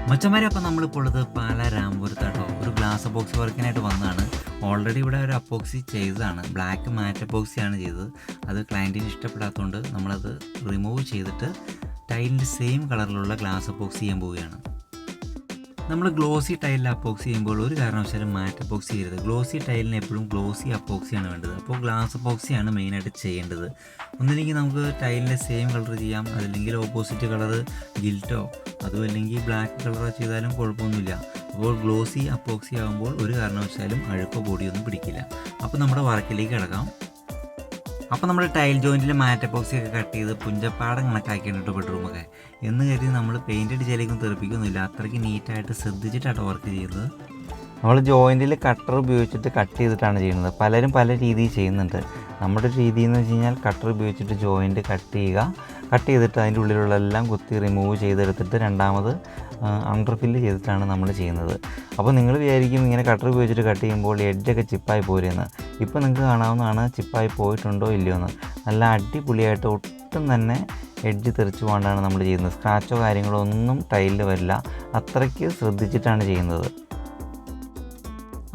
മച്ചന്മാരെ അപ്പം നമ്മളിപ്പോൾ ഉള്ളത് പാലാ രാംപുരത്താട്ടോ. ഒരു ഗ്ലാസ് അപ്പോക്സി വർക്കിനായിട്ട് വന്നതാണ്. ഓൾറെഡി ഇവിടെ ഒരു അപ്പോക്സി ചെയ്തതാണ്. ബ്ലാക്ക് മാറ്റ് അപ്പോക്സിയാണ് ചെയ്തത്. അത് ക്ലയൻറ്റിന് ഇഷ്ടപ്പെടാത്തതുകൊണ്ട് നമ്മളത് റിമൂവ് ചെയ്തിട്ട് ടൈലിൻ്റെ സെയിം കളറിലുള്ള ഗ്ലാസ് അപ്പോക്സി ചെയ്യാൻ പോവുകയാണ്. നമ്മൾ ഗ്ലോസി ടൈലിൽ അപ്പോക്സി ചെയ്യുമ്പോൾ ഒരു കാരണവശാലും മാറ്റ് അപ്പോക്സി ചെയ്യരുത്. ഗ്ലോസി ടൈലിന് എപ്പോഴും ഗ്ലോസി അപ്പോക്സിയാണ് വേണ്ടത്. അപ്പോൾ ഗ്ലാസ് അപ്പോക്സിയാണ് മെയിനായിട്ട് ചെയ്യേണ്ടത്. ഒന്നില്ലെങ്കിൽ നമുക്ക് ടൈലിൻ്റെ സെയിം കളർ ചെയ്യാം, അതല്ലെങ്കിൽ ഓപ്പോസിറ്റ് കളർ ഗിൽറ്റോ അതും അല്ലെങ്കിൽ ബ്ലാക്ക് കളറോ ചെയ്താലും കുഴപ്പമൊന്നുമില്ല. അപ്പോൾ ഗ്ലോസി അപ്പോക്സി ആകുമ്പോൾ ഒരു കാരണവശാലും അഴുക്കോ പൊടിയൊന്നും പിടിക്കില്ല. അപ്പോൾ നമ്മുടെ വർക്കിലേക്ക് കിടക്കാം. അപ്പോൾ നമ്മൾ ടൈൽ ജോയിൻറ്റിൽ മാറ്റ് അപ്പോക്സി ഒക്കെ കട്ട് ചെയ്ത് പുഞ്ചപ്പാടം കണക്കാക്കിയിട്ട് ബെഡ്റൂമൊക്കെ എന്ന് കരുതി നമ്മൾ പെയിൻ്റ് അടിച്ചാലേക്കും തെറിപ്പിക്കൊന്നുമില്ല. അത്രയ്ക്ക് നീറ്റായിട്ട് ശ്രദ്ധിച്ചിട്ടാണ് വർക്ക് ചെയ്യുന്നത്. നമ്മൾ ജോയിൻറ്റിൽ കട്ടർ ഉപയോഗിച്ചിട്ട് കട്ട് ചെയ്തിട്ടാണ് ചെയ്യുന്നത്. പലരും പല രീതിയിൽ ചെയ്യുന്നുണ്ട്. നമ്മുടെ രീതി എന്ന് വെച്ച് കഴിഞ്ഞാൽ കട്ടർ ഉപയോഗിച്ചിട്ട് ജോയിൻറ്റ് കട്ട് ചെയ്തിട്ട് അതിൻ്റെ ഉള്ളിലുള്ള എല്ലാം കുത്തി റിമൂവ് ചെയ്തെടുത്തിട്ട് രണ്ടാമത് അണ്ടർഫില്ല് ചെയ്തിട്ടാണ് നമ്മൾ ചെയ്യുന്നത്. അപ്പോൾ നിങ്ങൾ വിചാരിക്കും ഇങ്ങനെ കട്ടർ ഉപയോഗിച്ചിട്ട് കട്ട് ചെയ്യുമ്പോൾ എഡ്ജൊക്കെ ചിപ്പായി പോരുമെന്ന്. ഇപ്പോൾ നിങ്ങൾക്ക് കാണാവുന്നതാണ് ചിപ്പായി പോയിട്ടുണ്ടോ ഇല്ലയോ എന്ന്. നല്ല അടിപൊളിയായിട്ട് ഒട്ടും തന്നെ എഡ്ജ് തെറിച്ചു കൊണ്ടാണ് നമ്മൾ ചെയ്യുന്നത്. സ്ക്രാച്ചോ കാര്യങ്ങളോ ഒന്നും ടൈലിൽ വരില്ല. അത്രയ്ക്ക് ശ്രദ്ധിച്ചിട്ടാണ് ചെയ്യുന്നത്.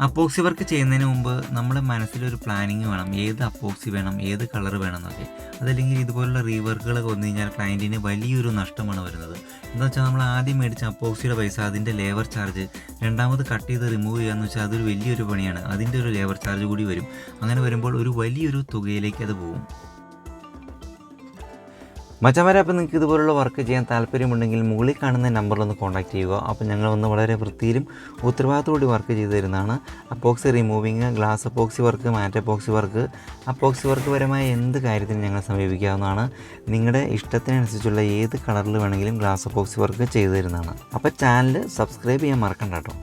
അപ്പോക്സി വർക്ക് ചെയ്യുന്നതിന് മുമ്പ് നമ്മുടെ മനസ്സിലൊരു പ്ലാനിങ് വേണം. ഏത് അപ്പോക്സി വേണം, ഏത് കളർ വേണം എന്നൊക്കെ. അതല്ലെങ്കിൽ ഇതുപോലുള്ള റീവർക്കുകളൊക്കെ വന്നു കഴിഞ്ഞാൽ ക്ലയൻറ്റിന് വലിയൊരു നഷ്ടമാണ് വരുന്നത്. എന്താ വെച്ചാൽ നമ്മൾ ആദ്യം മേടിച്ച അപ്പോക്സിയുടെ പൈസ, അതിൻ്റെ ലേബർ ചാർജ്, രണ്ടാമത് കട്ട് ചെയ്ത് റിമൂവ് ചെയ്യാന്ന് വെച്ചാൽ അതൊരു വലിയൊരു പണിയാണ്. അതിൻ്റെ ഒരു ലേബർ ചാർജ് കൂടി വരും. അങ്ങനെ വരുമ്പോൾ ഒരു വലിയൊരു തുകയിലേക്ക് അത് പോകും. മച്ചന്മാരെ, അപ്പോൾ നിങ്ങൾക്ക് ഇതുപോലുള്ള വർക്ക് ചെയ്യാൻ താല്പര്യമുണ്ടെങ്കിൽ മുകളിൽ കാണുന്ന നമ്പറിലൊന്ന് കോൺടാക്റ്റ് ചെയ്യുക. അപ്പോൾ ഞങ്ങൾ വന്ന് വളരെ വൃത്തിയിലും ഉത്തരവാദിത്തോടുകൂടി വർക്ക് ചെയ്തു തരുന്നതാണ്. Epoxy removing, glass epoxy work, matte epoxy work, epoxy work പരമായ എന്ത് കാര്യത്തിനും ഞങ്ങൾ സമീപിക്കാവുന്നതാണ്. നിങ്ങളുടെ ഇഷ്ടത്തിനനുസരിച്ചുള്ള ഏത് കളറിൽ വേണമെങ്കിലും ഗ്ലാസ് അപ്പോക്സി വർക്ക് ചെയ്തു തരുന്നതാണ്. അപ്പോൾ ചാനൽ സബ്സ്ക്രൈബ് ചെയ്യാൻ മറക്കണ്ട കേട്ടോ.